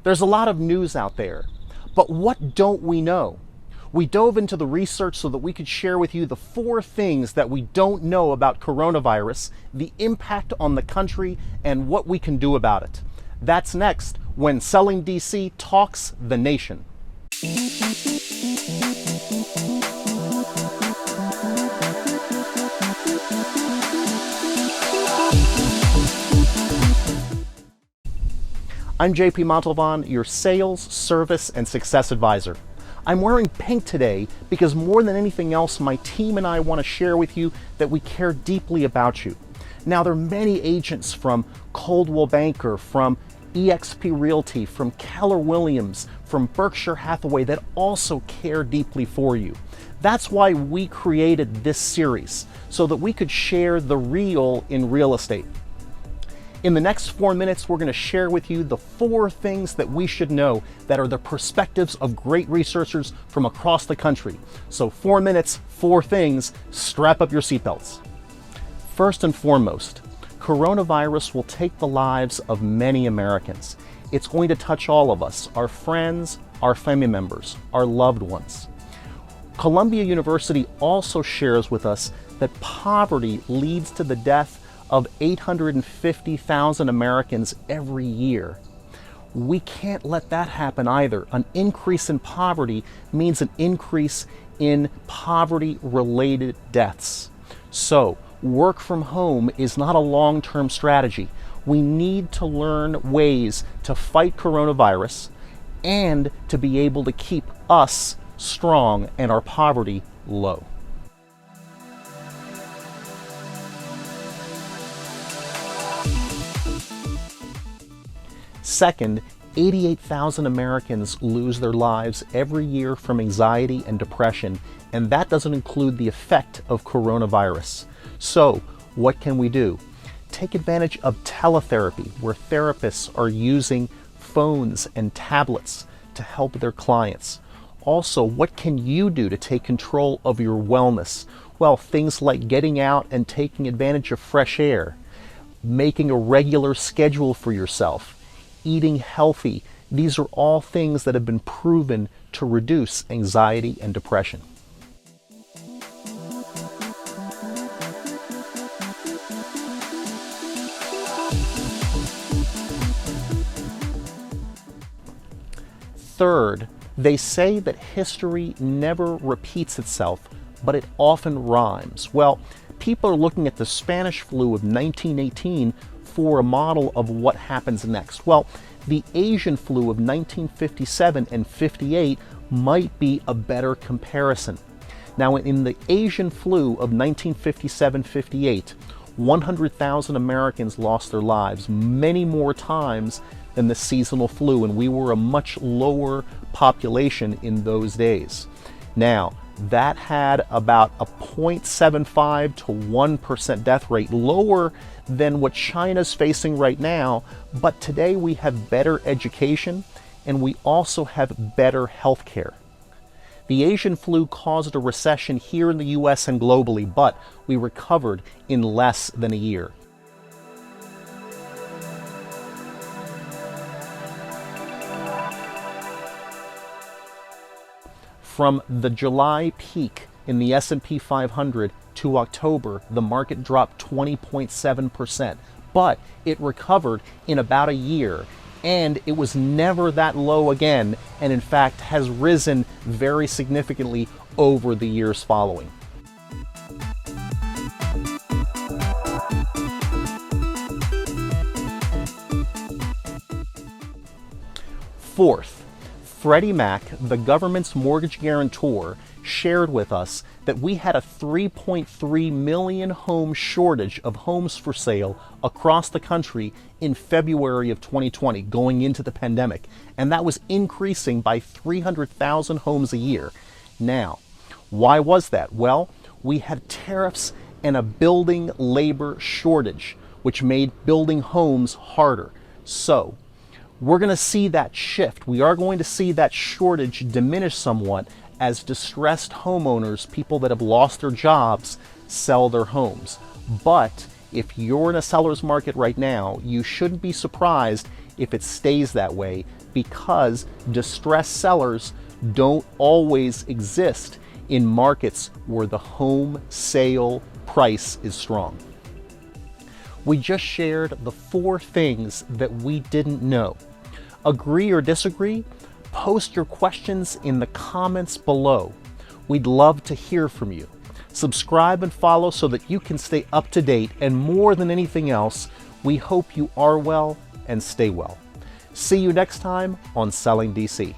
There's a lot of news out there, but what don't we know? We dove into the research so that we could share with you the 4 things that we don't know about coronavirus, the impact on the country, and what we can do about it. That's next when Selling DC Talks the Nation. I'm JP Montalvan, your sales, service, and success advisor. I'm wearing pink today because more than anything else, my team and I want to share with you that we care deeply about you. Now, there are many agents from Coldwell Banker, from eXp Realty, from Keller Williams, from Berkshire Hathaway that also care deeply for you. That's why we created this series, so that we could share the real in real estate. In the next 4 minutes, we're going to share with you the 4 things that we should know that are the perspectives of great researchers from across the country. So 4 minutes, 4 things, strap up your seatbelts. First and foremost, coronavirus will take the lives of many Americans. It's going to touch all of us, our friends, our family members, our loved ones. Columbia University also shares with us that poverty leads to the death of 850,000 Americans every year. We can't let that happen either. An increase in poverty means an increase in poverty-related deaths. So, work from home is not a long-term strategy. We need to learn ways to fight coronavirus and to be able to keep us strong and our poverty low. Second, 88,000 Americans lose their lives every year from anxiety and depression, and that doesn't include the effect of coronavirus. So, what can we do? Take advantage of teletherapy, where therapists are using phones and tablets to help their clients. Also, what can you do to take control of your wellness? Well, things like getting out and taking advantage of fresh air, making a regular schedule for yourself, eating healthy. These are all things that have been proven to reduce anxiety and depression. Third, they say that history never repeats itself, but it often rhymes. Well, people are looking at the Spanish flu of 1918 for a model of what happens next. Well, the Asian flu of 1957 and 58 might be a better comparison. Now, in the Asian flu of 1957-58, 100,000 Americans lost their lives, many more times than the seasonal flu, and we were a much lower population in those days. Now, that had about a 0.75 to 1% death rate, lower than what China's facing right now, but today we have better education and we also have better health care. The Asian flu caused a recession here in the US and globally, but we recovered in less than a year. From the July peak in the S&P 500 to October, the market dropped 20.7%, but it recovered in about a year, and it was never that low again, and in fact has risen very significantly over the years following. Fourth, Freddie Mac, the government's mortgage guarantor, shared with us that we had a 3.3 million home shortage of homes for sale across the country in February of 2020, going into the pandemic, and that was increasing by 300,000 homes a year. Now, why was that? Well, we had tariffs and a building labor shortage, which made building homes harder. So, we're going to see that shift. We are going to see that shortage diminish somewhat as distressed homeowners, people that have lost their jobs, sell their homes. But if you're in a seller's market right now, you shouldn't be surprised if it stays that way, because distressed sellers don't always exist in markets where the home sale price is strong. We just shared the 4 things that we didn't know. Agree or disagree? Post your questions in the comments below. We'd love to hear from you. Subscribe and follow so that you can stay up to date, and more than anything else, we hope you are well and stay well. See you next time on Selling DC.